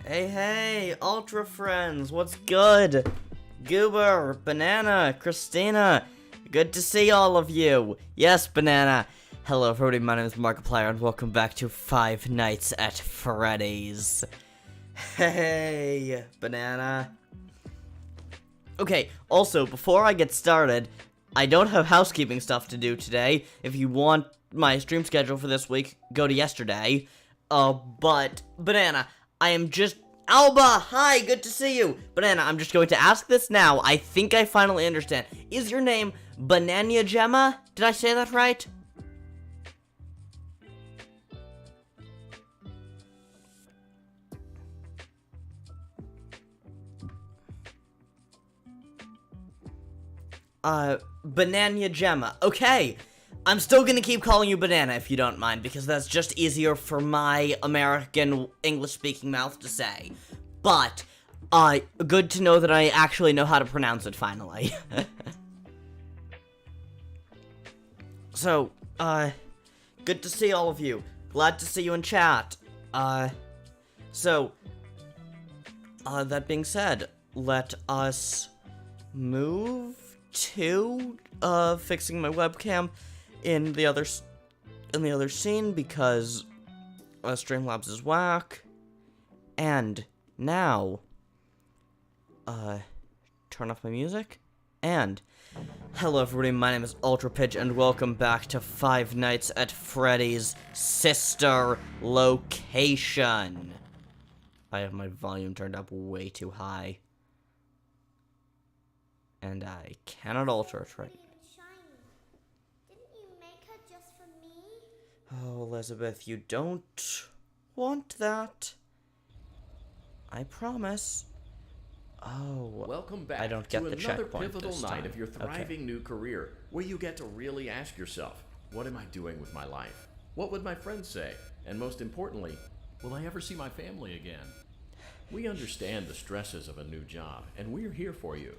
Hey, Ultra Friends, what's good? Goober, Banana, Christina, good to see all of you. Yes, Banana. Hello, everybody, my name is Markiplier, and welcome back to Five Nights at Freddy's. Hey, Banana. Okay, also, before I get started, I don't have housekeeping stuff to do today. If you want my stream schedule for this week, go to yesterday. But, Banana, I am just... Alba, hi, good to see you. Banana, I'm just going to ask this now. I think I finally understand. Is your name Banana Gemma? Did I say that right? Banana Gemma. Okay. I'm still gonna keep calling you Banana if you don't mind, because that's just easier for my American English-speaking mouth to say. But, good to know that I actually know how to pronounce it finally. So, good to see all of you. Glad to see you in chat. That being said, let us move to, fixing my webcam in the other scene, because Streamlabs is whack. And now turn off my music. And hello everybody, my name is Ultra Pitch, and welcome back to Five Nights at Freddy's sister location. I have my volume turned up way too high, and I cannot alter it right. Oh, Elizabeth, you don't want that. I promise. Oh, welcome back I don't get to the another checkpoint pivotal this night time. of your thriving new career, where you get to really ask yourself, what am I doing with my life? What would my friends say? And most importantly, will I ever see my family again? We understand the stresses of a new job, and we're here for you.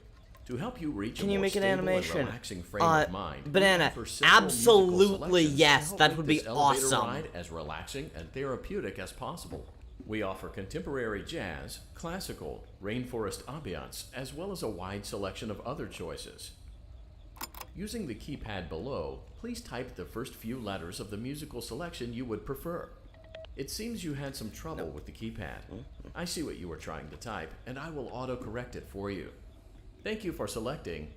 To help you reach a more stable and relaxing frame of mind, Banana, absolutely yes, that would be awesome. Ride as relaxing and therapeutic as possible. We offer contemporary jazz, classical, rainforest ambiance, as well as a wide selection of other choices. Using the keypad below, please type the first few letters of the musical selection you would prefer. It seems you had some trouble with the keypad. I see what you were trying to type, and I will auto-correct it for you. Thank you for selecting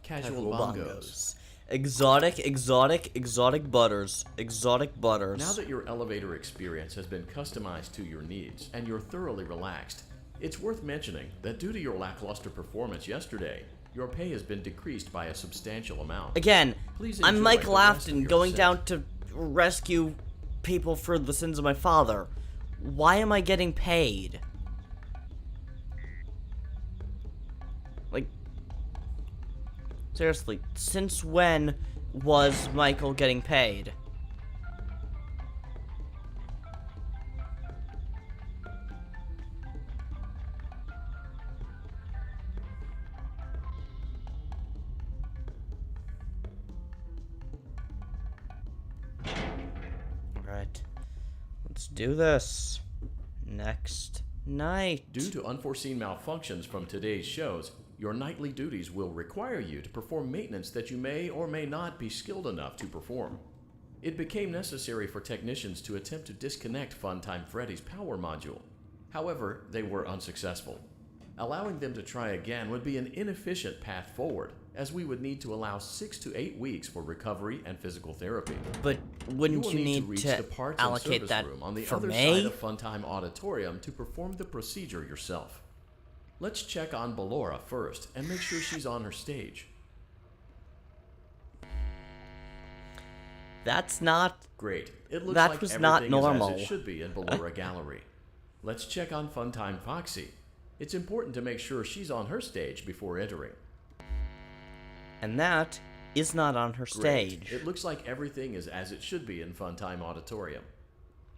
Casual Bongos. Exotic butters. Now that your elevator experience has been customized to your needs and you're thoroughly relaxed, it's worth mentioning that due to your lackluster performance yesterday, your pay has been decreased by a substantial amount. Again, I'm Michael Afton going set. down to rescue people for the sins of my father. Why am I getting paid? Like, seriously, since when was Michael getting paid? Alright, let's do this. Next night. Due to unforeseen malfunctions from today's shows, your nightly duties will require you to perform maintenance that you may or may not be skilled enough to perform. It became necessary for technicians to attempt to disconnect Funtime Freddy's power module. However, they were unsuccessful. Allowing them to try again would be an inefficient path forward, as we would need to allow 6 to 8 weeks for recovery and physical therapy. But wouldn't you need reach to the parts allocate and service that room on the for other me? side of Funtime Auditorium to perform the procedure yourself. Let's check on Ballora first and make sure she's on her stage. That's not... Great. It looks That like was everything not normal. is as it should be in Ballora Gallery. Let's check on Funtime Foxy. It's important to make sure she's on her stage before entering. And that is not on her Great. stage. It looks like everything is as it should be in Funtime Auditorium.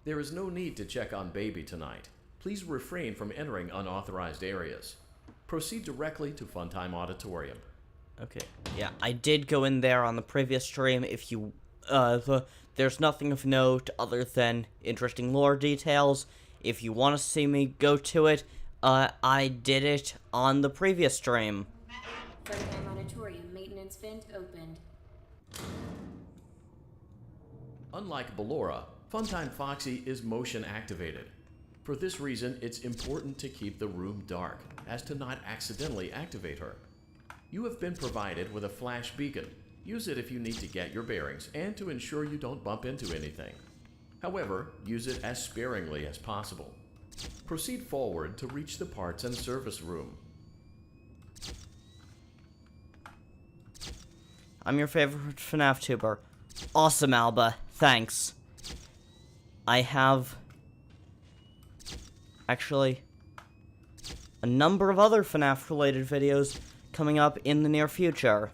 There is no need to check on Baby tonight. Please refrain from entering unauthorized areas. Proceed directly to Funtime Auditorium. Okay. Yeah, I did go in there on the previous stream. If you, there's nothing of note other than interesting lore details If you want to see me go to it, I did it on the previous stream. Freddy Auditorium maintenance vent opened. Unlike Ballora, Funtime Foxy is motion activated. For this reason, it's important to keep the room dark, as to not accidentally activate her. You have been provided with a flash beacon. Use it if you need to get your bearings and to ensure you don't bump into anything. However, use it as sparingly as possible. Proceed forward to reach the parts and service room. I'm your favorite FNAF tuber. Awesome, Alba. Thanks. I have... actually... a number of other FNAF-related videos coming up in the near future.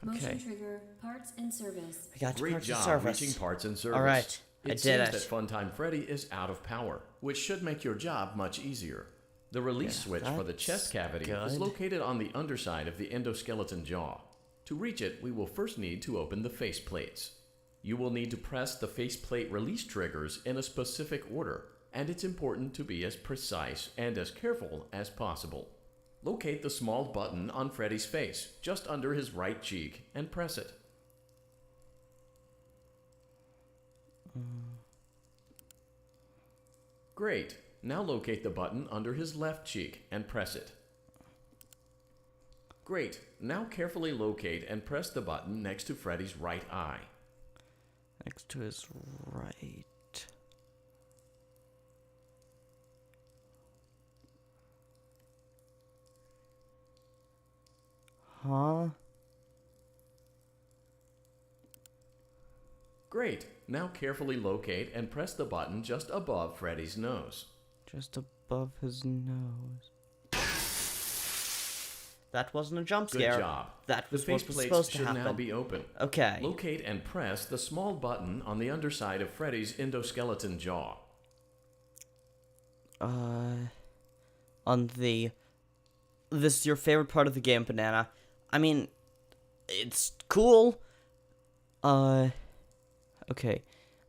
Motion trigger, parts and service. I got to Great parts and job service. reaching parts and service. Alright, I did seems it. that Funtime Freddy is out of power, which should make your job much easier. The release switch for the chest cavity is located on the underside of the endoskeleton jaw. To reach it, we will first need to open the face plates. You will need to press the faceplate release triggers in a specific order, and it's important to be as precise and as careful as possible. Locate the small button on Freddy's face, just under his right cheek, and press it. Great. Now locate the button under his left cheek and press it. Great. Now carefully locate and press the button next to Freddy's right eye. Next to his right. Huh? Great. Now carefully locate and press the button just above Freddy's nose. Just above his nose. That wasn't a jump Good scare. job. That was the what was faceplates supposed to should happen. now be open. Okay. Locate and press the small button on the underside of Freddy's endoskeleton jaw. On the... This is your favorite part of the game, Banana. I mean, it's cool. Okay.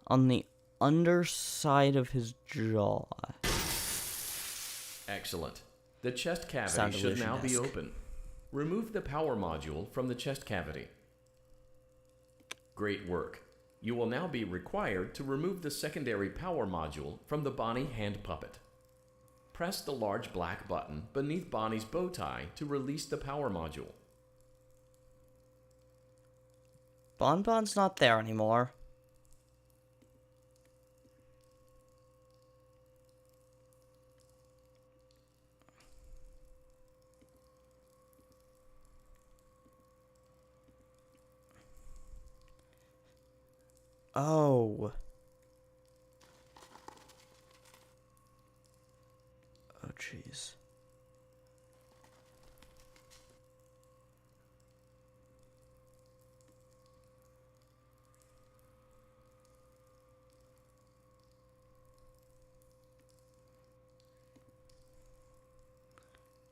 On the underside of his jaw. Excellent. The chest cavity Sound should now be illusion-esque. open. Remove the power module from the chest cavity. Great work. You will now be required to remove the secondary power module from the Bonnie hand puppet. Press the large black button beneath Bonnie's bow tie to release the power module. Bonbon's not there anymore. Oh. Oh, jeez.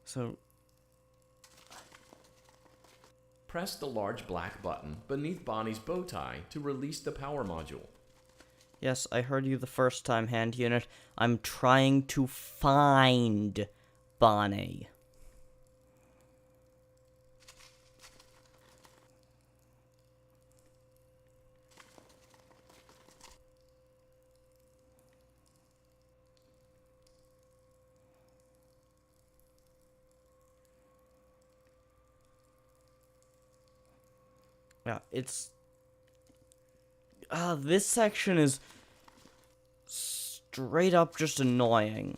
So... Press the large black button beneath Bonnie's bow tie to release the power module. Yes, I heard you the first time, hand unit. I'm trying to find Bonnie. Yeah, it's... this section is straight up just annoying.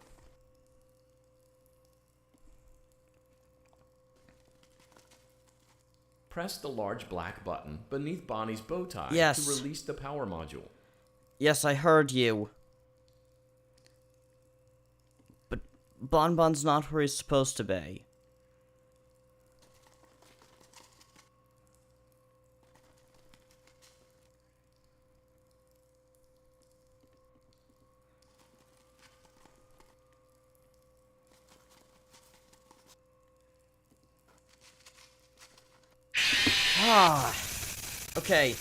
Press the large black button beneath Bonnie's bow tie Yes. to release the power module. Yes, I heard you. But Bonbon's not where he's supposed to be. Ah. Okay.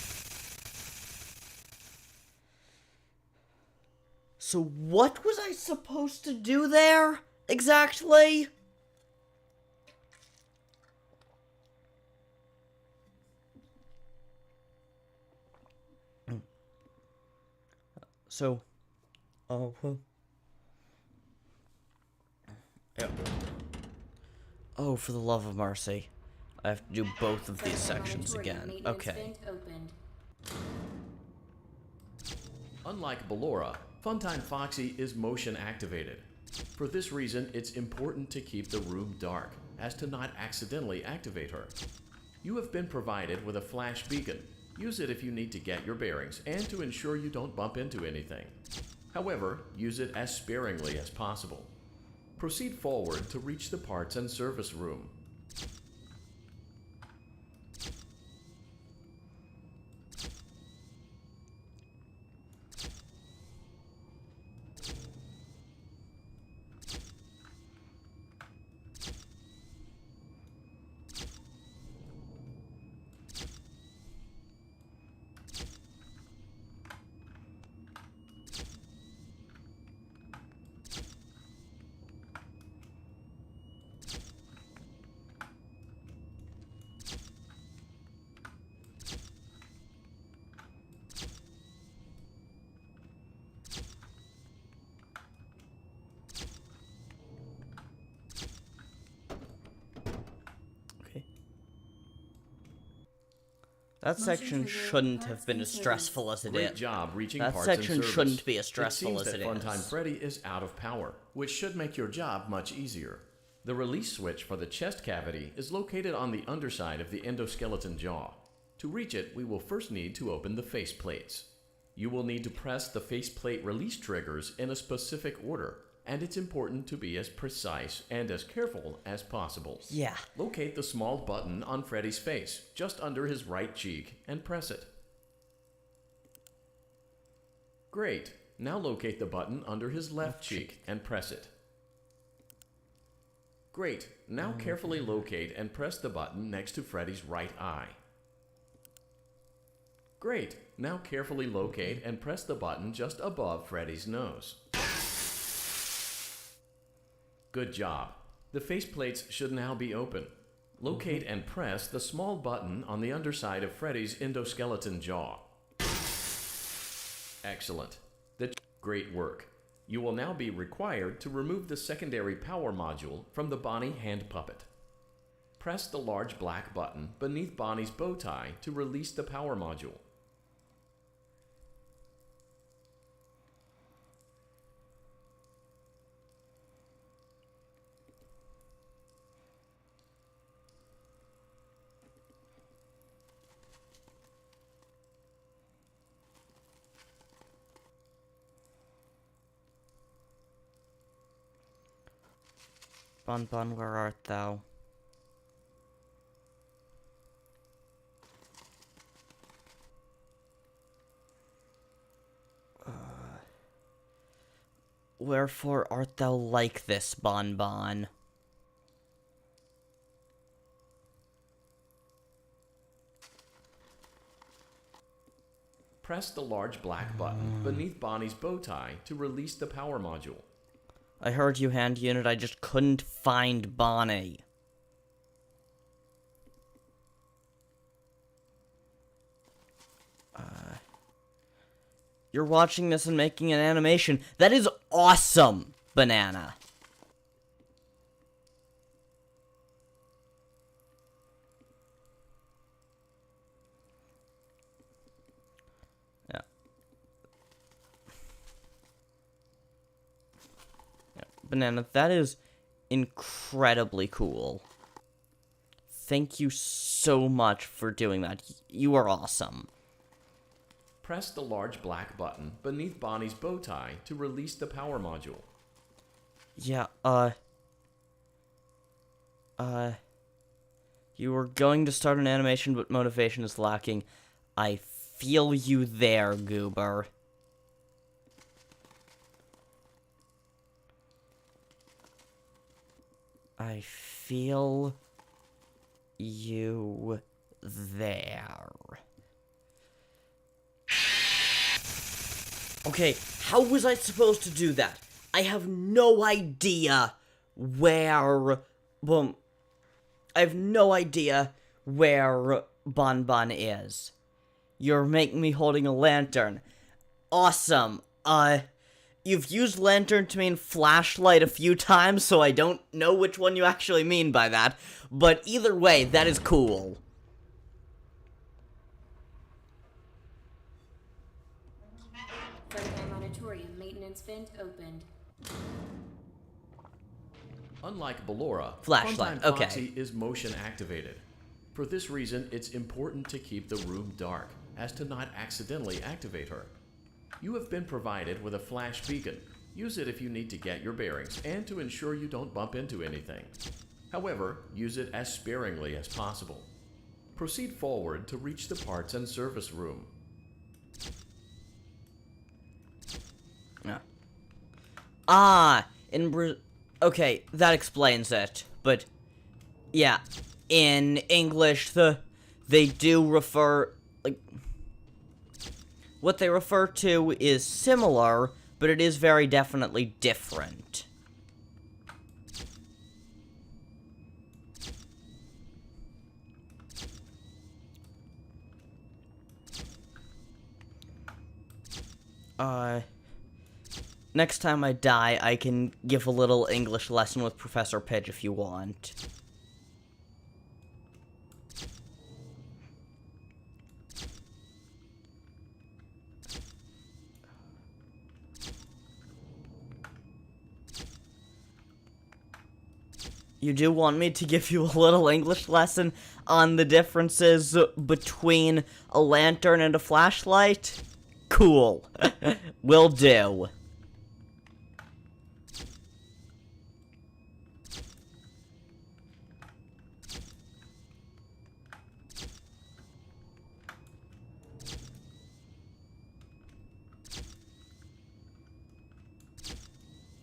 So what was I supposed to do there, exactly? So, oh, yeah. Oh, for the love of mercy. I have to do both of these sections again. Okay. Unlike Ballora, Funtime Foxy is motion activated. For this reason, it's important to keep the room dark, as to not accidentally activate her. You have been provided with a flash beacon. Use it if you need to get your bearings and to ensure you don't bump into anything. However, use it as sparingly as possible. Proceed forward to reach the parts and service room. That section shouldn't have been as stressful as it is. Great job reaching That parts and section service. shouldn't be as stressful as it it seems that Funtime is. Freddy is out of power, which should make your job much easier. The release switch for the chest cavity is located on the underside of the endoskeleton jaw. To reach it, we will first need to open the face plates. You will need to press the faceplate release triggers in a specific order, and it's important to be as precise and as careful as possible. Yeah. Locate the small button on Freddy's face, just under his right cheek, and press it. Great. Now locate the button under his left cheek and press it. Great. Now carefully locate and press the button next to Freddy's right eye. Great. Now carefully locate and press the button just above Freddy's nose. Good job. The faceplates should now be open. Locate and press the small button on the underside of Freddy's endoskeleton jaw. Excellent. Great work. You will now be required to remove the secondary power module from the Bonnie hand puppet. Press the large black button beneath Bonnie's bow tie to release the power module. Bon Bon, where art thou? Wherefore art thou like this, Bon Bon? Press the large black button beneath Bonnie's bow tie to release the power module. I heard you, hand unit. I just couldn't find Bonnie. You're watching this and making an animation. That is awesome, Banana. Yeah. Banana, that is incredibly cool. Thank you so much for doing that. You are awesome. Press the large black button beneath Bonnie's bow tie to release the power module. Yeah, you were going to start an animation, but motivation is lacking. I feel you there, Goober. I feel you there. Okay, how was I supposed to do that? I have no idea where... Well, I have no idea where Bonbon is. You're making me holding a lantern. Awesome. You've used lantern to mean flashlight a few times, so I don't know which one you actually mean by that. But either way, that is cool. Front animatorium maintenance vent opened. Unlike Ballora, Flashlight, Funtime okay. Foxy is motion activated. For this reason, it's important to keep the room dark, as to not accidentally activate her. You have been provided with a flash beacon. Use it if you need to get your bearings and to ensure you don't bump into anything. However, use it as sparingly as possible. Proceed forward to reach the parts and service room. Okay, that explains it. But, yeah, in English, they do refer, like, what they refer to is similar, but it is very definitely different. Next time I die, I can give a little English lesson with Professor Pidge if you want. You do want me to give you a little English lesson on the differences between a lantern and a flashlight? Cool. Will do.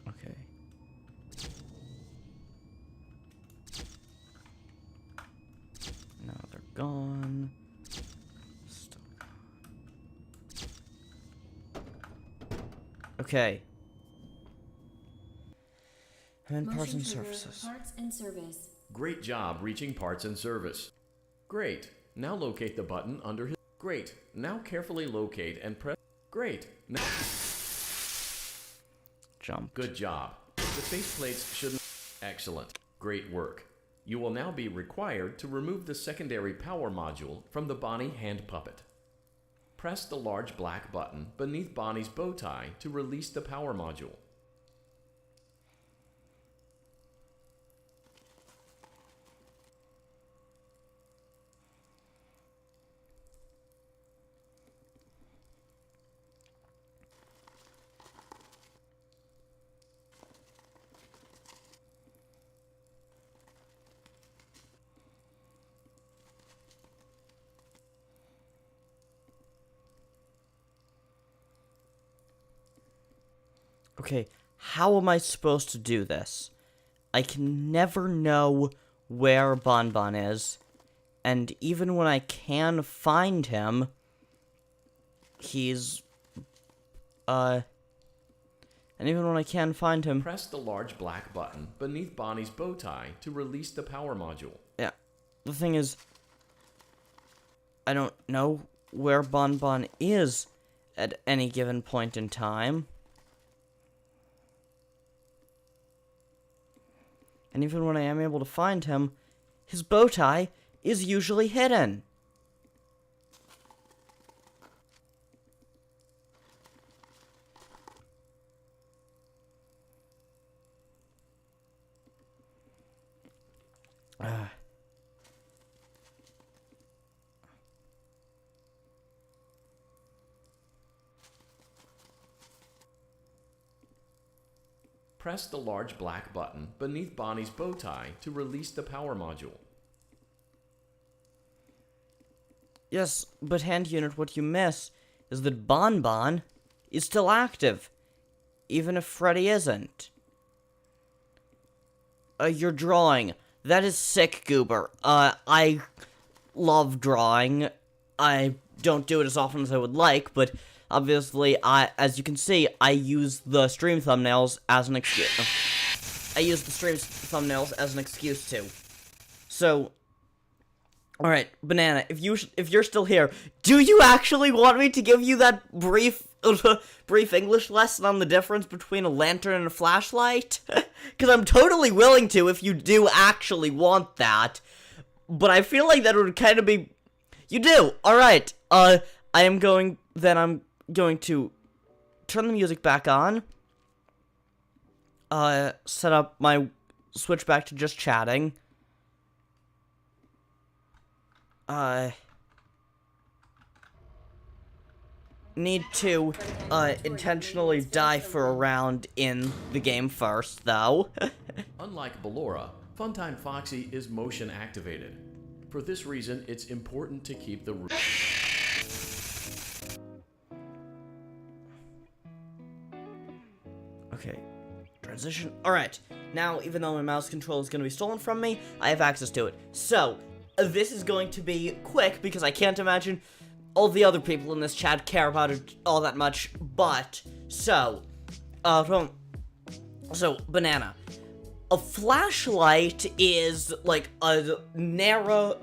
Okay. Now they're gone. Still gone. Okay. And parts and services. Parts and service. Great job reaching parts and service. Great. Now locate the button under his... Great. Now carefully locate and press... Great. Now... Jump. Good job. The faceplates shouldn't... Excellent. Great work. You will now be required to remove the secondary power module from the Bonnie hand puppet. Press the large black button beneath Bonnie's bow tie to release the power module. Okay, how am I supposed to do this? I can never know where Bonbon is, and even when I can find him, he's, and even when I can find him... Press the large black button beneath Bonnie's bow tie to release the power module. Yeah, the thing is, I don't know where Bonbon is at any given point in time. And even when I am able to find him, his bow tie is usually hidden. Press the large black button beneath Bonnie's bow tie to release the power module. Yes, but hand unit, what you miss is that Bonbon is still active, even if Freddy isn't. You're drawing. That is sick, Goober. love drawing. I don't do it as often as I would like, but obviously, as you can see, I use the stream thumbnails as an excuse. I use the stream thumbnails as an excuse too. So, all right, Banana, if you're still here, do you actually want me to give you that brief English lesson on the difference between a lantern and a flashlight? Because I'm totally willing to if you do actually want that. But I feel like that would kind of be... You do! Alright, I'm going to turn the music back on. Set up my... Switch back to just chatting. Need to, intentionally die for a round in the game first, though. Unlike Ballora, Funtime Foxy is motion activated. For this reason, it's important to keep the... Okay. Transition. Alright. Now, even though my mouse control is going to be stolen from me, I have access to it. So, this is going to be quick, because I can't imagine all the other people in this chat care about it all that much, but, so, Banana, a flashlight is, like, a narrow,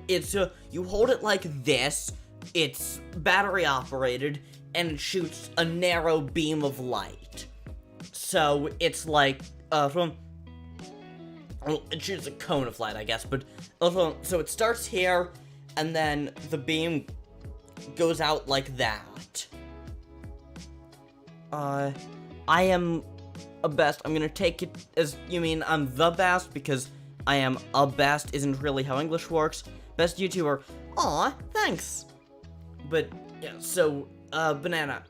you hold it like this, it's battery operated, and it shoots a narrow beam of light. So, it's like, well, it shoots a cone of light, I guess, but, so it starts here, and then the beam goes out like that. I am a best. I'm gonna take it as you mean I'm the best, because I am a best isn't really how English works. Best YouTuber. Aw, thanks. But, yeah, so, Banana,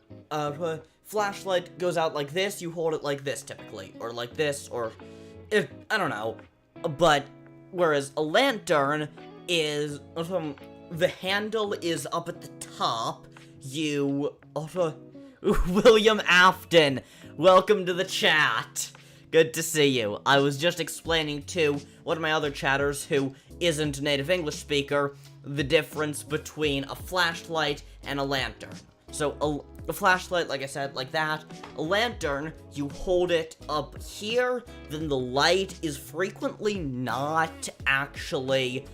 flashlight goes out like this, you hold it like this, typically. Or like this, or, I don't know. But, whereas a lantern is, the handle is up at the top. William Afton, welcome to the chat. Good to see you. I was just explaining to one of my other chatters who isn't a native English speaker the difference between a flashlight and a lantern. So, a flashlight, like I said, like that. A lantern, you hold it up here, then the light is frequently not actually,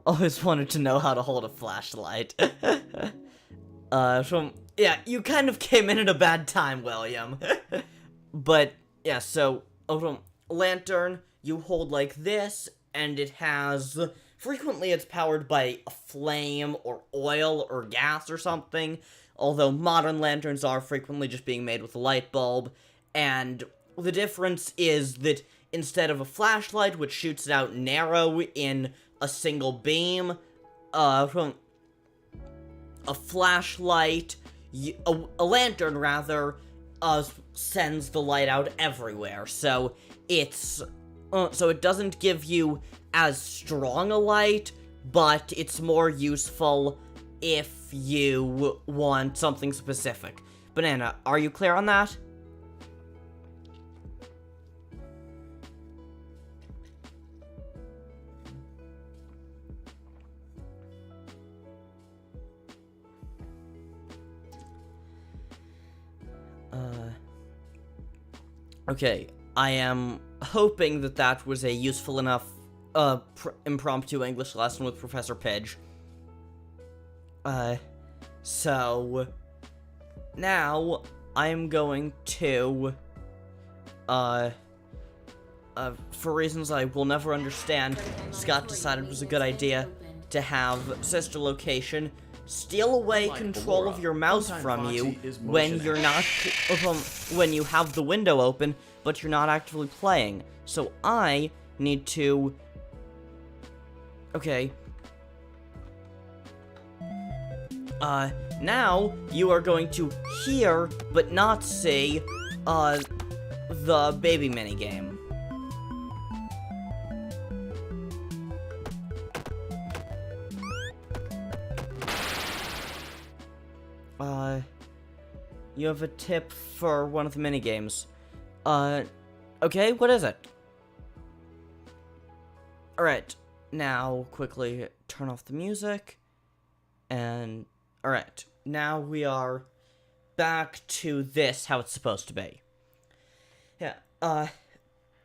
always wanted to know how to hold a flashlight. Yeah, you kind of came in at a bad time, William. But, yeah, so, lantern, you hold like this, and it has, frequently it's powered by a flame, or oil, or gas, or something, although modern lanterns are frequently just being made with a light bulb, and the difference is that instead of a flashlight, which shoots it out narrow in a single beam, a flashlight, a lantern, rather, sends the light out everywhere, so it's, so it doesn't give you as strong a light, but it's more useful if you want something specific. Banana, are you clear on that? Okay, I am hoping that that was a useful enough, impromptu English lesson with Professor Pidge. So, now, I'm going to, for reasons I will never understand, Scott decided it was a good idea to have sister location steal away control of your mouse from you when you're not, when you have the window open, but you're not actively playing. So I need to, okay. Now you are going to hear, but not see, the baby minigame. You have a tip for one of the minigames. Okay, what is it? Alright, now quickly turn off the music. And, alright, now we are back to this, how it's supposed to be. Yeah,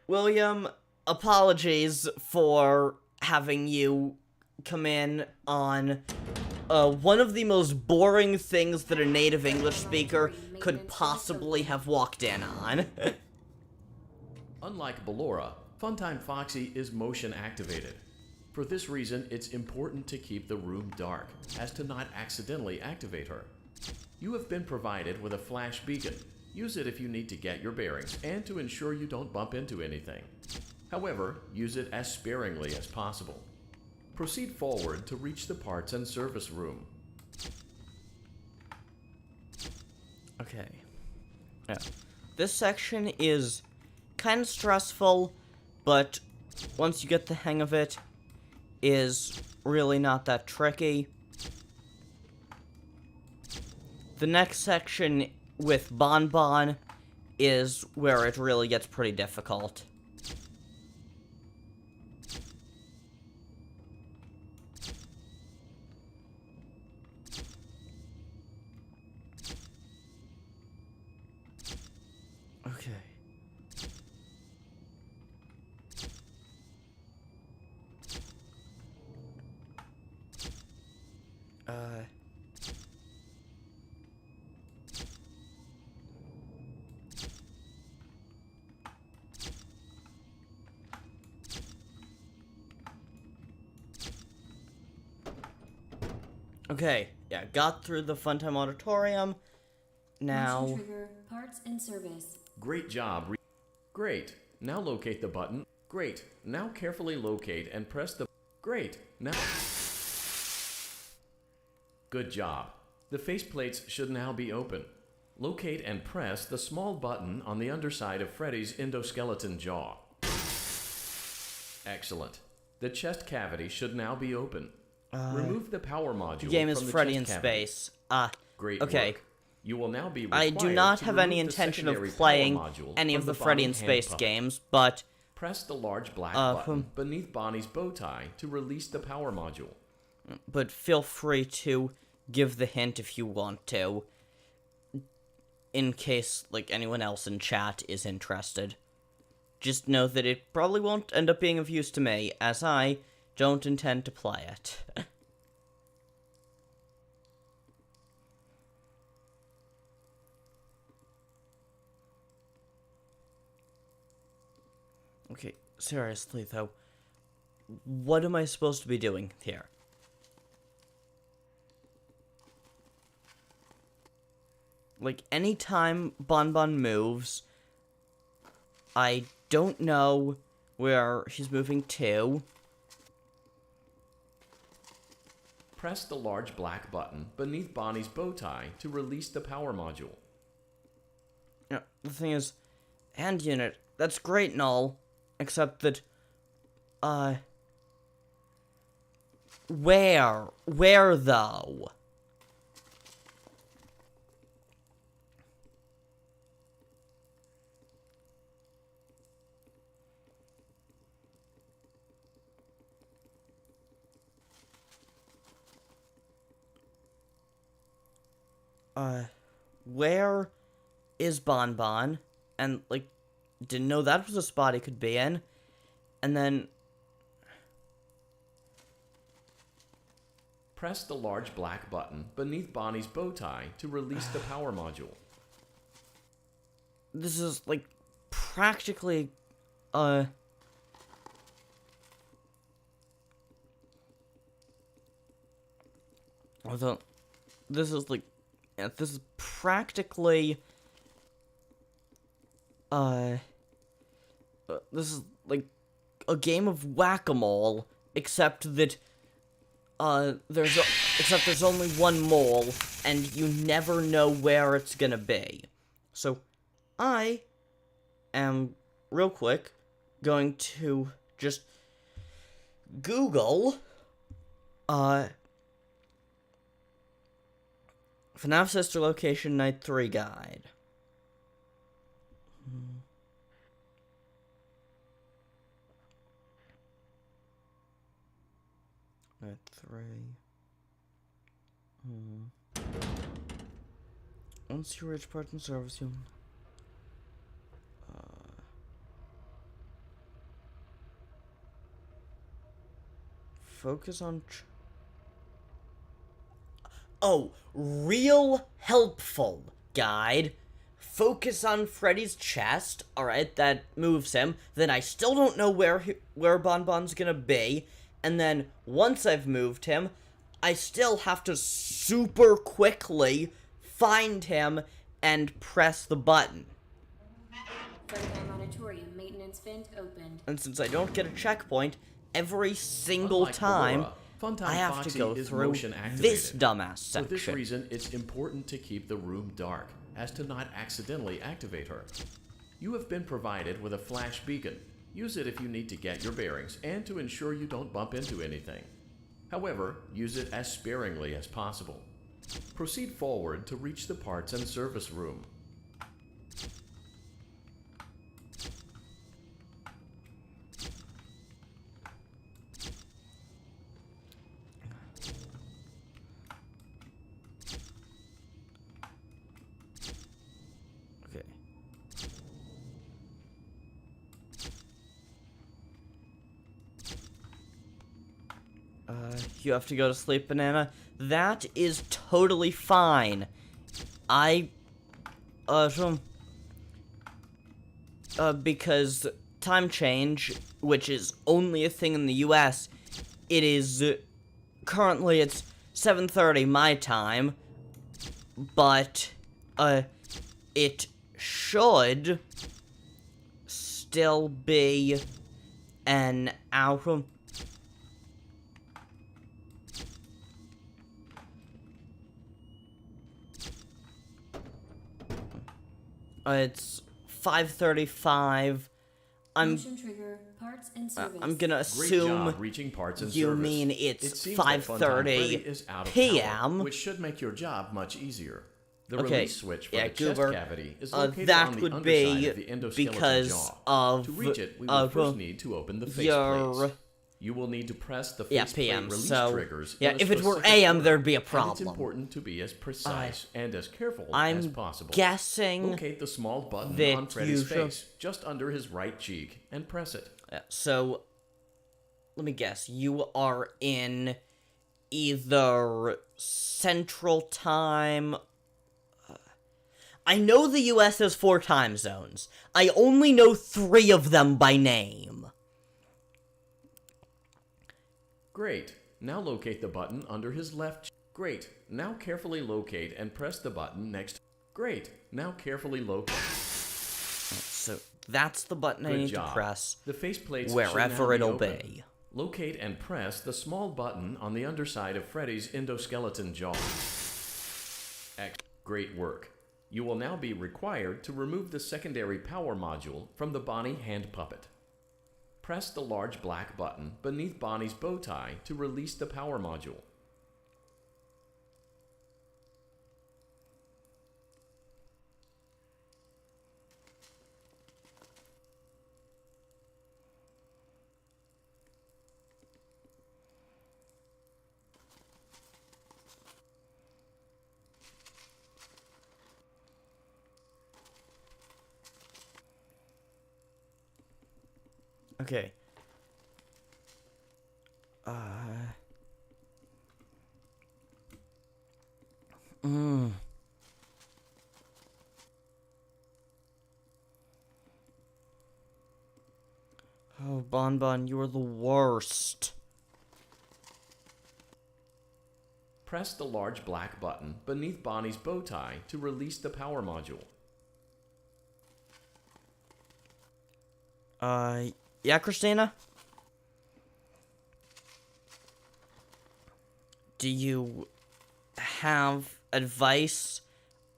William, apologies for having you come in on one of the most boring things that a native English speaker could possibly have walked in on. Unlike Ballora, Funtime Foxy is motion activated. For this reason, it's important to keep the room dark, as to not accidentally activate her. You have been provided with a flash beacon. Use it if you need to get your bearings and to ensure you don't bump into anything. However, use it as sparingly as possible. Proceed forward to reach the parts and service room. Okay. Yeah. This section is kind of stressful, but once you get the hang of it, is really not that tricky. The next section with Bon Bon is where it really gets pretty difficult. Okay. Okay, yeah, got through the Funtime Auditorium. Now... Motion trigger, parts and service. Great job. Great. Now locate the button. Great. Now carefully locate and press the... Great. Now... Good job. The faceplates should now be open. Locate and press the small button on the underside of Freddy's endoskeleton jaw. Excellent. The chest cavity should now be open. Remove the power module. The game is from the Freddy in chest cavity. Space. Great okay. work. You will now be I do not have any intention of playing any of the Freddy in Space games, but... Press the large black button beneath Bonnie's bow tie to release the power module. But feel free to give the hint if you want to, in case, like, anyone else in chat is interested. Just know that it probably won't end up being of use to me, as I don't intend to play it. Okay, seriously though, what am I supposed to be doing here? Like, anytime Bon Bon moves, I don't know where he's moving to. Press the large black button beneath Bonnie's bow tie to release the power module. Yeah, the thing is, hand unit, that's great and all, except that, where? Where, though? Where is Bon Bon? And, like, didn't know that was a spot he could be in. And then... Press the large black button beneath Bonnie's bow tie to release the power module. This is, like, practically, although, this is, like, yeah, this is practically, this is, like, a game of whack-a-mole, except that, there's only one mole, and you never know where it's gonna be. So, I am, real quick, going to just Google, FNAF Sister Location Night 3 Guide. 3. Once you reach part in service, you... focus on... Oh, real helpful guide. Focus on Freddy's chest. Alright, that moves him. Then I still don't know where Bonbon's gonna be. And then, once I've moved him, I still have to super quickly find him and press the button. Freddy Animatorium maintenance vent opened. And since I don't get a checkpoint every single Unlike time, Aurora, Funtime I have Foxy to go is through motion this activated. dumbass For section. this reason, it's important to keep the room dark, as to not accidentally activate her. You have been provided with a flash beacon. Use it if you need to get your bearings, and to ensure you don't bump into anything. However, use it as sparingly as possible. Proceed forward to reach the parts and service room. Okay. You have to go to sleep, Banana. That is totally fine. Because time change, which is only a thing in the US, it is, currently it's 7:30 my time, but, it should still be an hour. It's 5:35. Motion trigger, parts and service. I'm gonna Great assume job reaching parts and you service. mean It it's seems that Funtime Freddy 5:30 is out of p.m. power, which should make your job much easier. The Okay, release switch for yeah, the chest Goober, cavity is located that on the would underside be of the endoskeleton because jaw. of To reach it, we will first need to open the your- faceplates. You will need to press the Yeah, faceplate PM, release so- triggers. yeah, in a if it were specific AM, order, there'd be a and it's problem. important to be as precise and as careful as I'm possible. guessing Locate the small button that on Freddy's you should- face, just under his right cheek, and press it. So, let me guess. You are in either Central Time. I know the US has 4 time zones. I only know 3 of them by name. Great. Now locate the button under his left. Great. Now carefully locate and press the button next. Great. Now carefully locate. So, that's the button I Good need job. to press The faceplates wherever it'll open. be. Locate and press the small button on the underside of Freddy's endoskeleton jaw. Great work. You will now be required to remove the secondary power module from the Bonnie hand puppet. Press the large black button beneath Bonnie's bow tie to release the power module. Okay. Oh, Bonbon, you are the worst. Press the large black button beneath Bonnie's bow tie to release the power module. Yeah, Christina? Do you have advice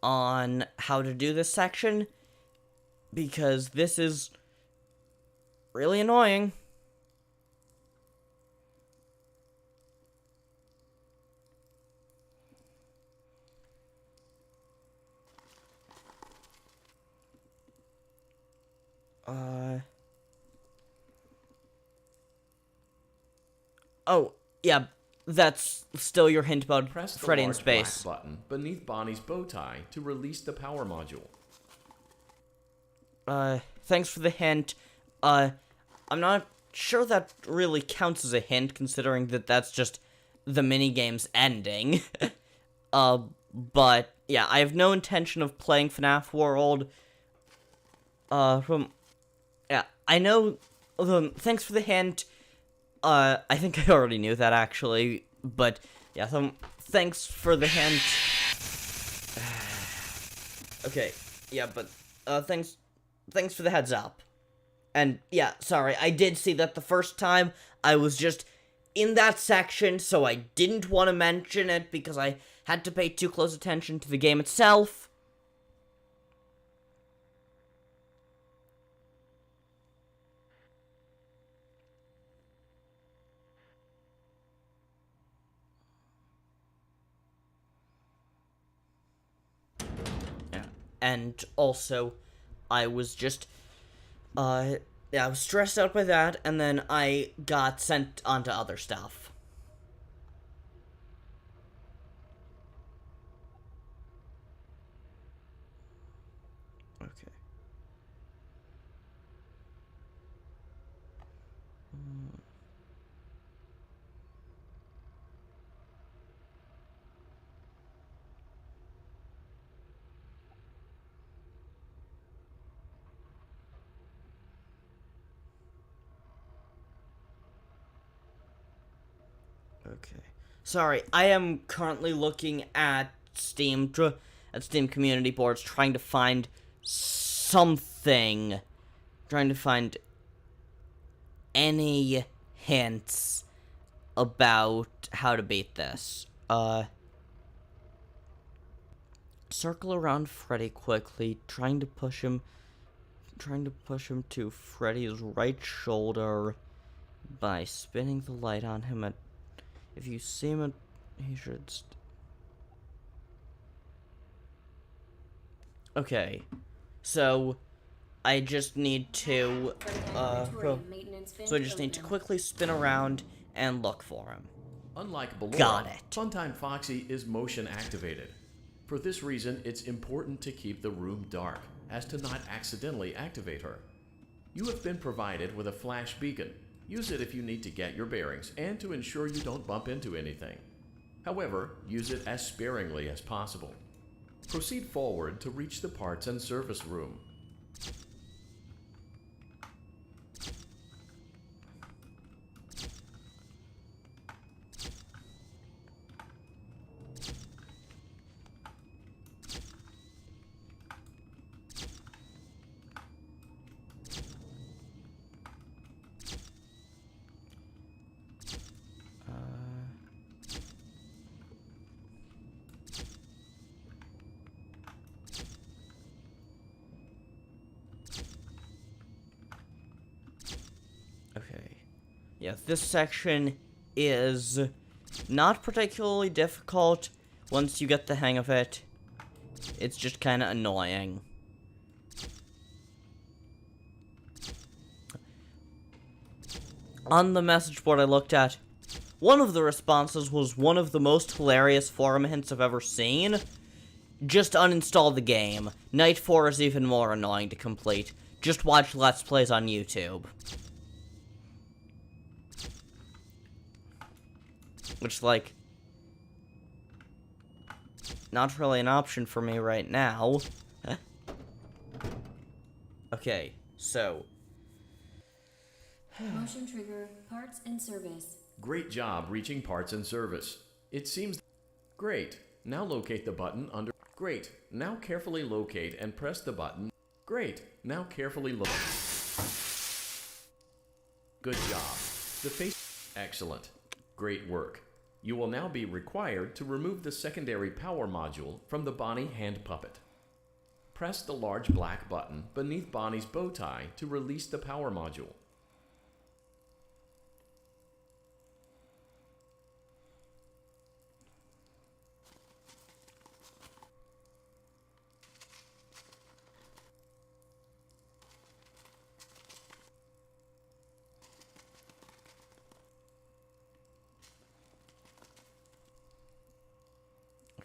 on how to do this section? Because this is really annoying. Oh, yeah, that's still your hint about Press the Freddy in large space. black button beneath Bonnie's bow tie to release the power module. Thanks for the hint. I'm not sure that really counts as a hint, considering that that's just the minigame's ending. But, yeah, I have no intention of playing FNAF World. Yeah, I know, thanks for the hint. I think I already knew that, actually, but, yeah, thanks for the hint. Okay, yeah, but, thanks for the heads up. And, yeah, sorry, I did see that the first time. I was just in that section, so I didn't want to mention it because I had to pay too close attention to the game itself. Yeah, and also, I was just, yeah, I was stressed out by that, and then I got sent onto other stuff. Okay. Okay. Sorry, I am currently looking at Steam community boards, trying to find something. Trying to find any hints about how to beat this. Circle around Freddy quickly, trying to push him to Freddy's right shoulder by spinning the light on him at. If you see him, he should. Okay, so I just need to. So I just need to quickly spin around and look for him. Unlike below, Got it. Funtime Foxy is motion activated. For this reason, it's important to keep the room dark, as to not accidentally activate her. You have been provided with a flash beacon. Use it if you need to get your bearings and to ensure you don't bump into anything. However, use it as sparingly as possible. Proceed forward to reach the parts and service room. Okay. Yeah, this section is not particularly difficult once you get the hang of it. It's just kind of annoying. On the message board I looked at, one of the responses was one of the most hilarious forum hints I've ever seen. Just uninstall the game. Night 4 is even more annoying to complete. Just watch Let's Plays on YouTube. Which, like, not really an option for me right now. Okay, so. Motion trigger, parts and service. Great job reaching parts and service. It seems great. Now locate the button under. Great. Now carefully locate and press the button. Great. Now carefully look. Good job. The face. Excellent. Great work. You will now be required to remove the secondary power module from the Bonnie hand puppet. Press the large black button beneath Bonnie's bow tie to release the power module.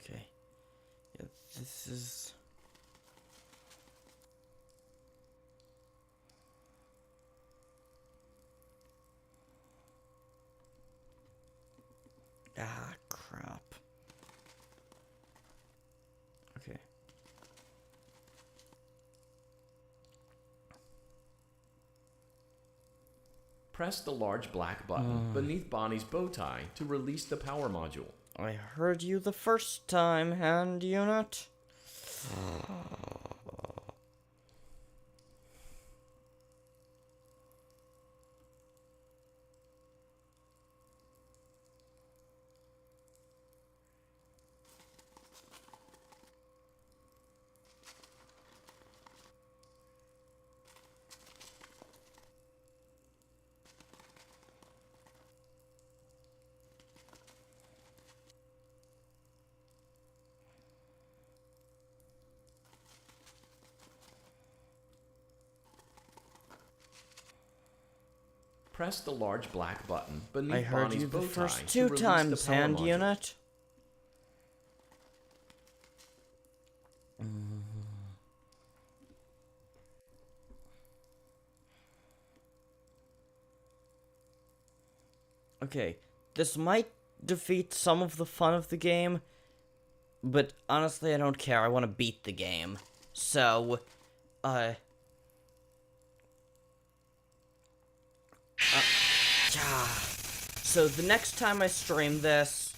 Okay. Yeah, this is... Ah, crap. Okay. Press the large black button beneath Bonnie's bow tie to release the power module. I heard you the first time, hand unit. Press the large black button beneath I heard Bonnie's you bow the tie first to 2 release the times, power hand module. unit. Okay, this might defeat some of the fun of the game, but honestly, I don't care. I want to beat the game. So, so the next time I stream this,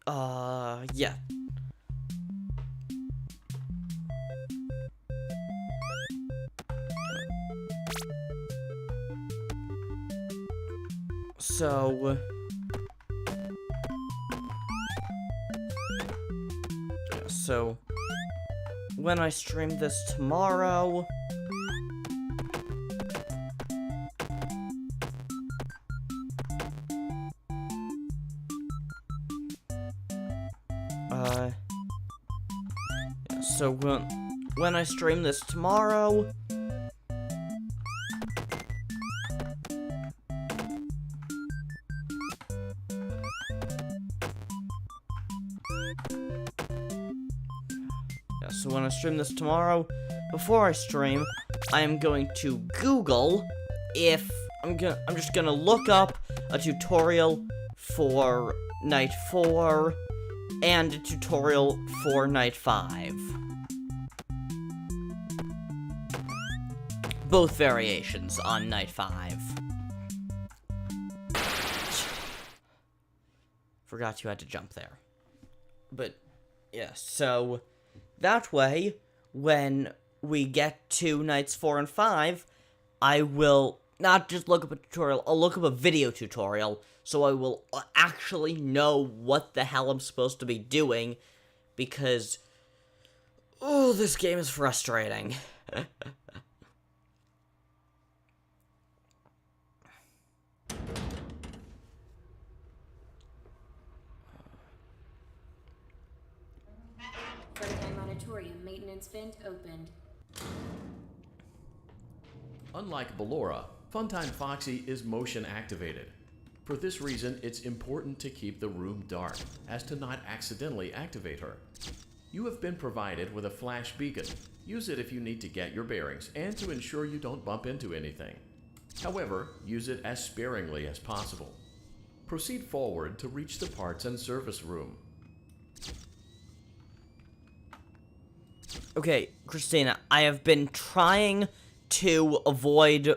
yeah. So, when I stream this tomorrow, so when I stream this tomorrow, before I stream, I am going to Google if I'm just gonna look up a tutorial for Night 4 and a tutorial for Night 5. Both variations on Night 5. Forgot you had to jump there. But, yeah, so that way, when we get to Nights 4 and 5, I will not just look up a tutorial, I'll look up a video tutorial, so I will actually know what the hell I'm supposed to be doing, because, oh, this game is frustrating. Freddy Animatorium maintenance vent opened. Unlike Ballora, Funtime Foxy is motion activated. For this reason, it's important to keep the room dark, as to not accidentally activate her. You have been provided with a flash beacon. Use it if you need to get your bearings, and to ensure you don't bump into anything. However, use it as sparingly as possible. Proceed forward to reach the parts and service room. Okay, Christina, I have been trying to avoid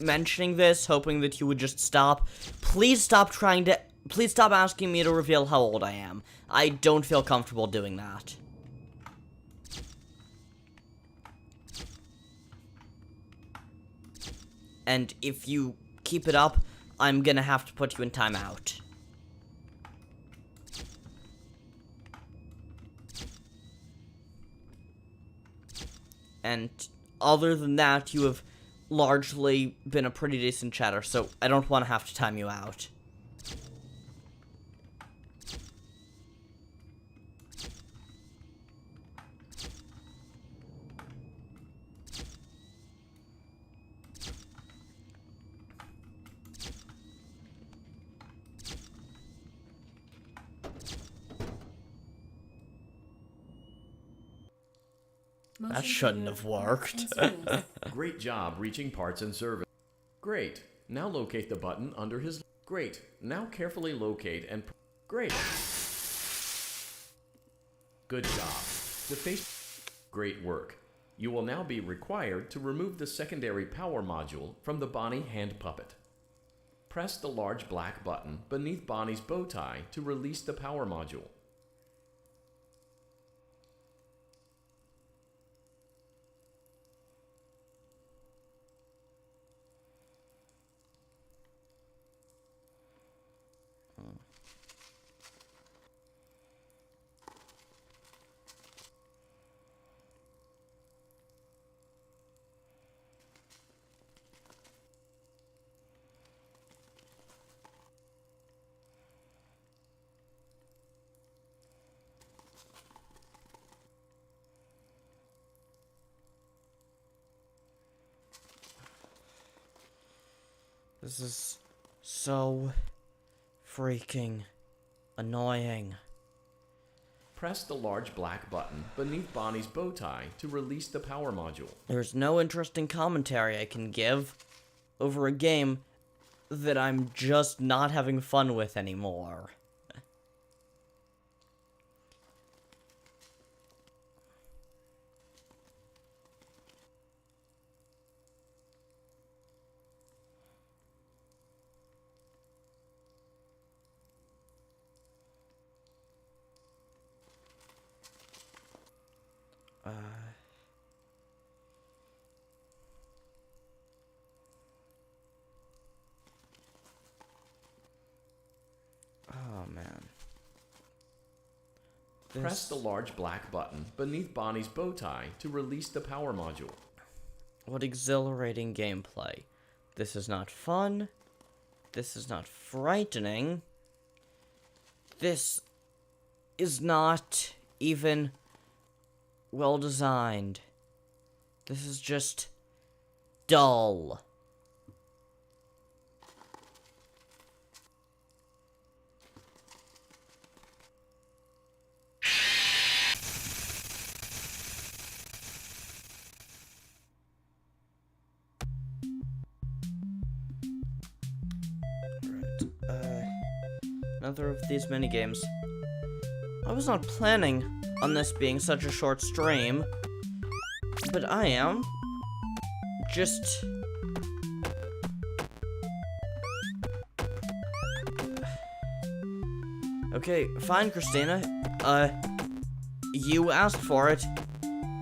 mentioning this, hoping that you would just stop. Please stop asking me to reveal how old I am. I don't feel comfortable doing that. And if you keep it up, I'm gonna have to put you in timeout. And other than that, you have largely been a pretty decent chatter, so I don't want to have to time you out. That shouldn't have worked. Great job reaching parts and service. Great. Now locate the button under his... Great. Now carefully locate and... Great. Good job. The face... Great work. You will now be required to remove the secondary power module from the Bonnie hand puppet. Press the large black button beneath Bonnie's bow tie to release the power module. This is so freaking annoying. Press the large black button beneath Bonnie's bow tie to release the power module. There's no interesting commentary I can give over a game that I'm just not having fun with anymore. Oh, man. Press the large black button beneath Bonnie's bow tie to release the power module. What exhilarating gameplay. This is not fun. This is not frightening. This is not even well designed. This is just dull. Another of these minigames. I was not planning on this being such a short stream, but I am. Just... Okay, fine, Christina. You asked for it.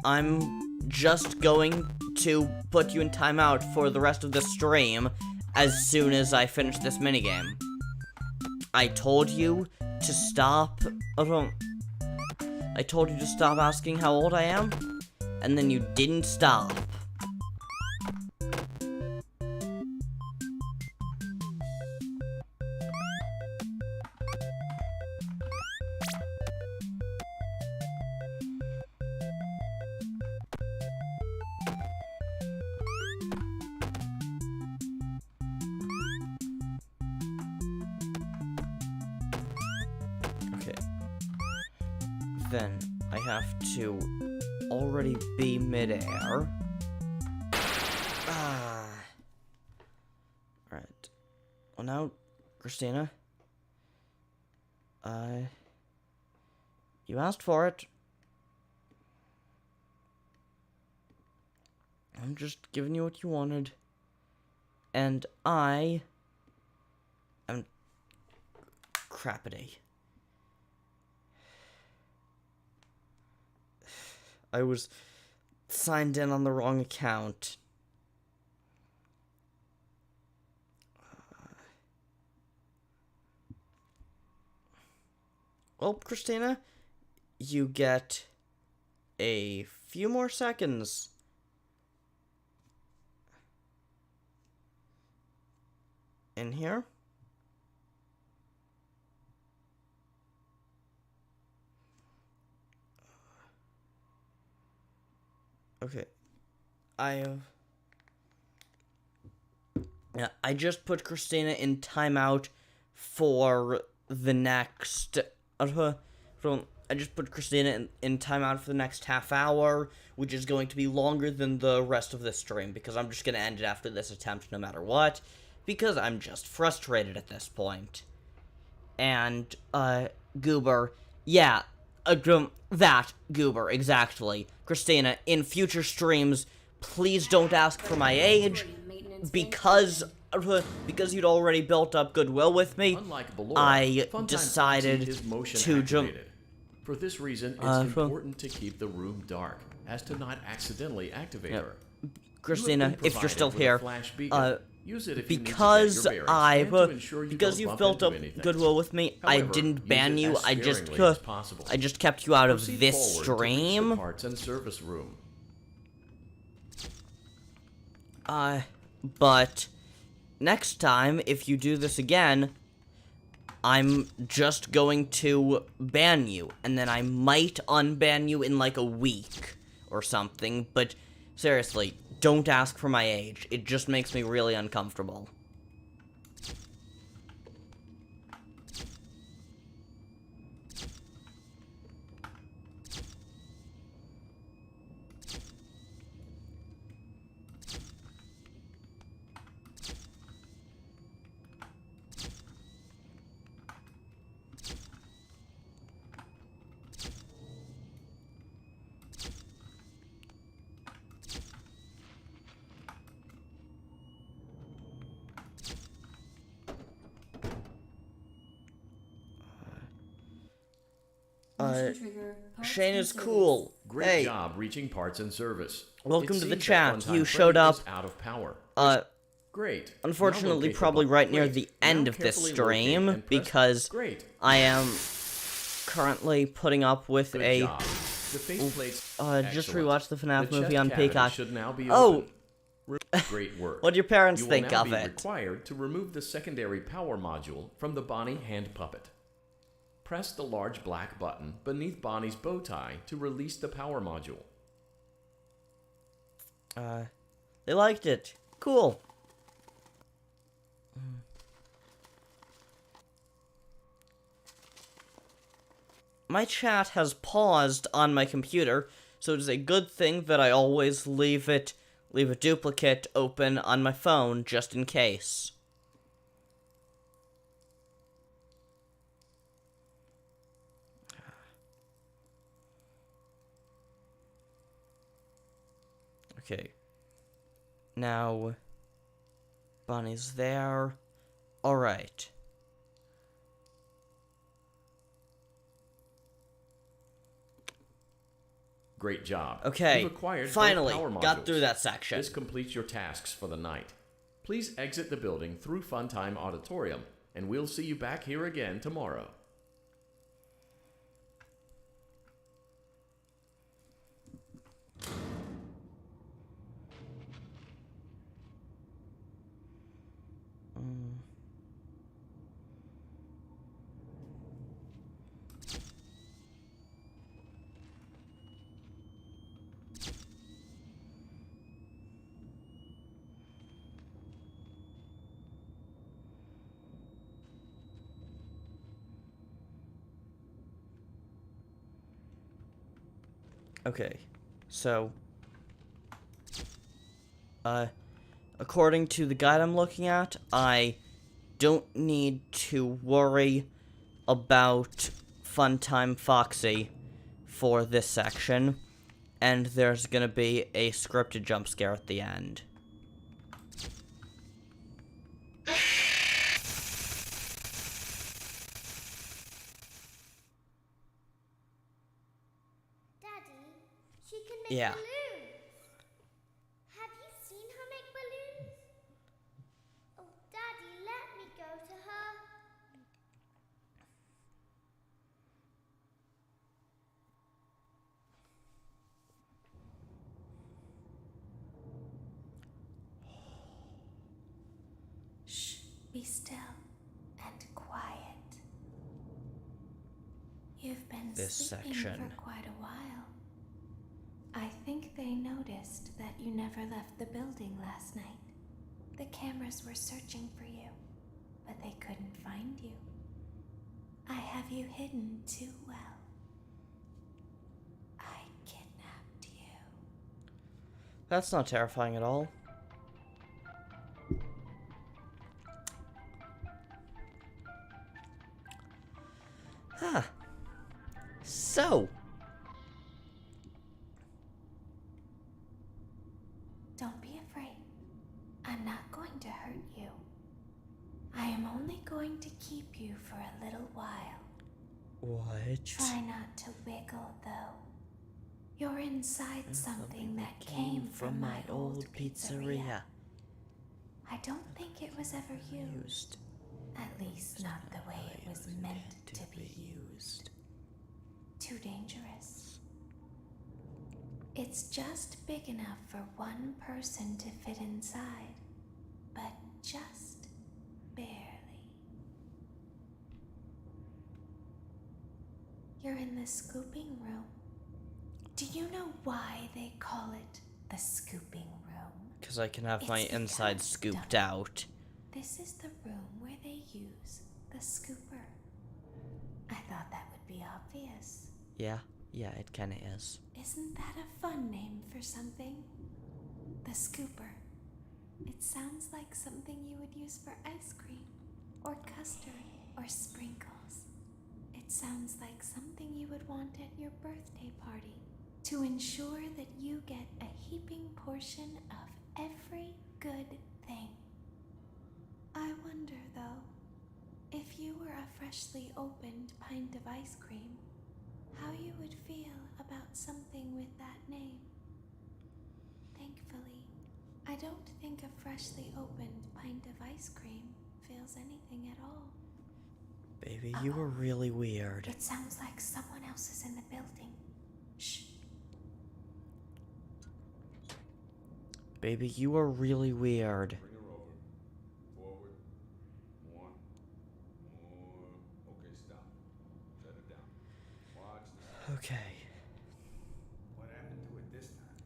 I'm just going to put you in timeout for the rest of the stream as soon as I finish this minigame. I told you to stop... I told you to stop asking how old I am, and then you didn't stop. Then I have to already be midair. Alright. Well now, Christina. You asked for it. I'm just giving you what you wanted. And I am crappity. I was signed in on the wrong account. Well, Christina, you get a few more seconds. In here. Okay, I just put Christina in timeout for the next I just put Christina in timeout for the next half hour, which is going to be longer than the rest of this stream, because I'm just going to end it after this attempt no matter what, because I'm just frustrated at this point. And, Goober, yeah, that, Goober, exactly. Christina, in future streams, please don't ask for my age, because you'd already built up goodwill with me. I decided to jump. For this reason, it's important to keep the room dark, as to not accidentally activate her. Christina, if you're still here, use it if because you need to get your bearings, because you've built up goodwill with me, I didn't ban you. I just kept you out of this stream. The parts and service room. But next time, if you do this again, I'm just going to ban you, and then I might unban you in like a week or something, but seriously, don't ask for my age. It just makes me really uncomfortable. Shane is cool. Great job reaching parts and service. Welcome to the chat. You showed up. Out of power. Great. Unfortunately, probably right near the end of this stream, because I am currently putting up with a. Just rewatched the FNAF movie on Peacock. Oh. Great work. What do your parents think of it? You will now be required to remove the secondary power module from the Bonnie hand puppet. Press the large black button beneath Bonnie's bow tie to release the power module. They liked it. Cool. My chat has paused on my computer, so it is a good thing that I always leave a duplicate open on my phone just in case. Okay. Now, Bonnie's there. Alright. Great job. Okay, finally, got through that section. This completes your tasks for the night. Please exit the building through Funtime Auditorium, and we'll see you back here again tomorrow. Okay, so, according to the guide I'm looking at, I don't need to worry about Funtime Foxy for this section, and there's gonna be a scripted jump scare at the end. Yeah. Balloons. Have you seen her make balloons? Oh, Daddy, let me go to her. Shh, be still and quiet. You've been sleeping for quite a while. I think they noticed that you never left the building last night. The cameras were searching for you, but they couldn't find you. I have you hidden too well. That's not terrifying at all. Huh. So. Don't be afraid. I'm not going to hurt you. I am only going to keep you for a little while. What? Try not to wiggle, though. You're inside something that came from my old pizzeria. I don't think it was ever used. At least not the way it was meant to be used. Too dangerous. It's just big enough for one person to fit inside, but just barely. You're in the scooping room. Do you know why they call it the scooping room? Because I can have It's my the inside scooped out. This is the room where they use the scooper. I thought that would be obvious. Yeah, it kinda is. Isn't that a fun name for something? The scooper. It sounds like something you would use for ice cream, or custard, or sprinkles. It sounds like something you would want at your birthday party, to ensure that you get a heaping portion of every good thing. I wonder, though, if you were a freshly opened pint of ice cream, how you would feel about something with that name. Thankfully, I don't think a freshly opened pint of ice cream feels anything at all. Baby, you were really weird. It sounds like someone else is in the building. Shh. Baby, you were really weird. Bring her over. Forward. More. Okay, stop. Set her down. Watch this. Okay. What happened to it this time?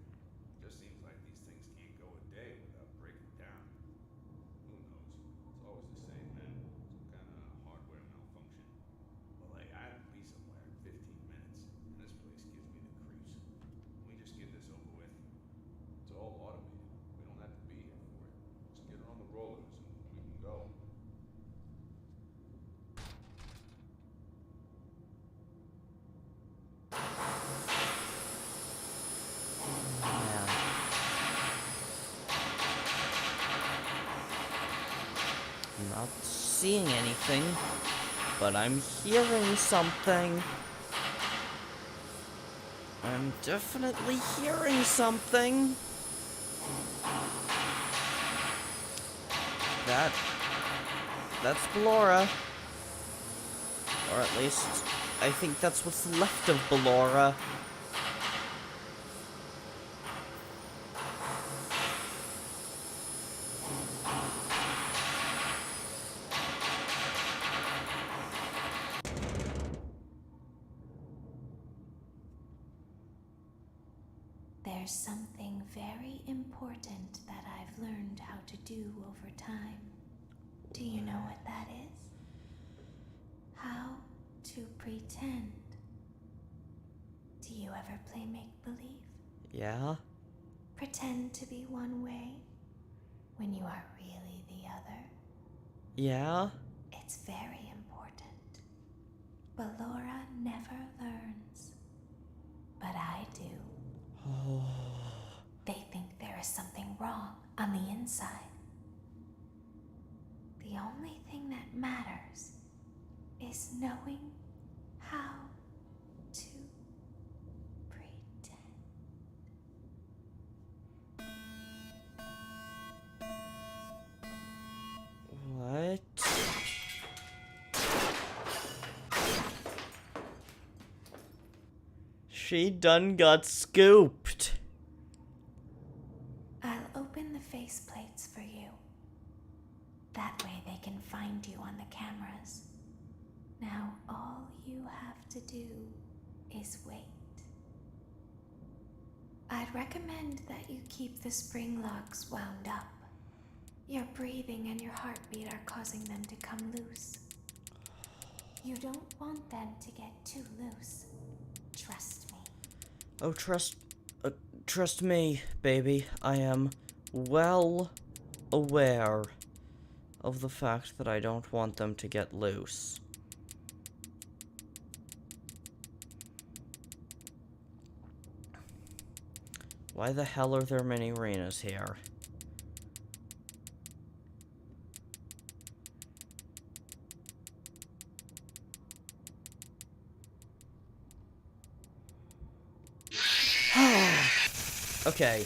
Just seems like these things can't go a day without breaking down. Who knows? It's always the same, man. Some kind of hardware malfunction. Well, hey, I have to be somewhere in 15 minutes, and this place gives me the creeps. Can we just get this over with? It's all automated. We don't have to be here for it. Just get her on the rollers and we can go. Man. I'm not seeing anything, but I'm hearing something. I'm definitely hearing something. That's Ballora. Or at least, I think that's what's left of Ballora. There's something very important that I've learned how to do over time. Do you know what that is? How to pretend. Do you ever play make-believe? Yeah? Pretend to be one way when you are really the other. Yeah? It's very important. Ballora never learns. But I do. Oh. They think there is something wrong on the inside. The only thing that matters is knowing how to pretend. What? She done got scooped. I'll open the faceplates for you. That way they can find you on the cameras. Now all you have to do is wait. I'd recommend that you keep the spring locks wound up. Your breathing and your heartbeat are causing them to come loose. You don't want them to get too loose. Trust me. Oh, trust me, baby, I am well aware of the fact that I don't want them to get loose. Why the hell are there many arenas here? Okay.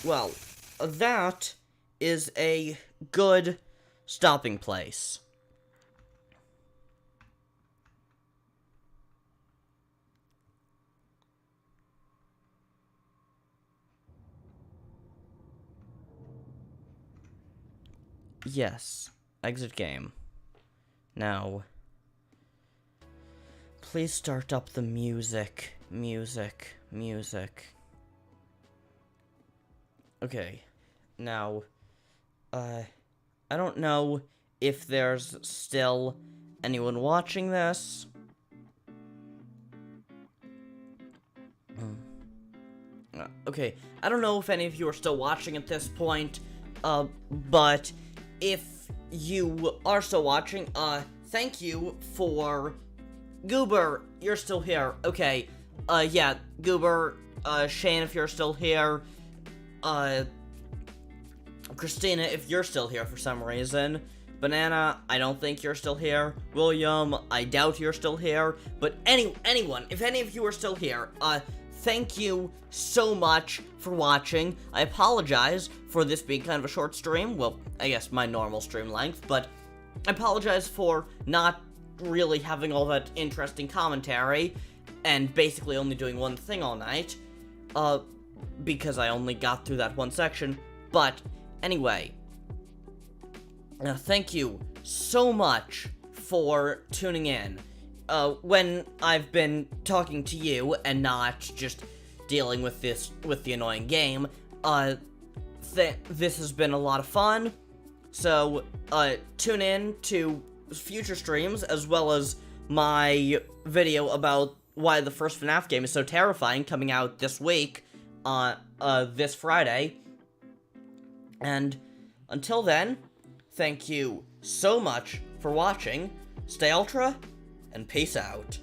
Well, that is a good stopping place. Yes, exit game. Now, please start up the music. Music. Okay, now, I don't know if there's still anyone watching this. Okay, I don't know if any of you are still watching at this point, but if you are still watching, thank you for... Goober, you're still here. Okay, yeah, Goober, Shane, if you're still here, Christina, if you're still here for some reason, Banana, I don't think you're still here, William, I doubt you're still here, but anyone, if any of you are still here, thank you so much for watching. I apologize for this being kind of a short stream, well, I guess my normal stream length, but I apologize for not really having all that interesting commentary, and basically only doing one thing all night, because I only got through that one section, but anyway, thank you so much for tuning in. When I've been talking to you and not just dealing with the annoying game, this has been a lot of fun, so, tune in to future streams, as well as my video about why the first FNAF game is so terrifying, coming out this week, this Friday. And until then, thank you so much for watching, stay ultra, and peace out.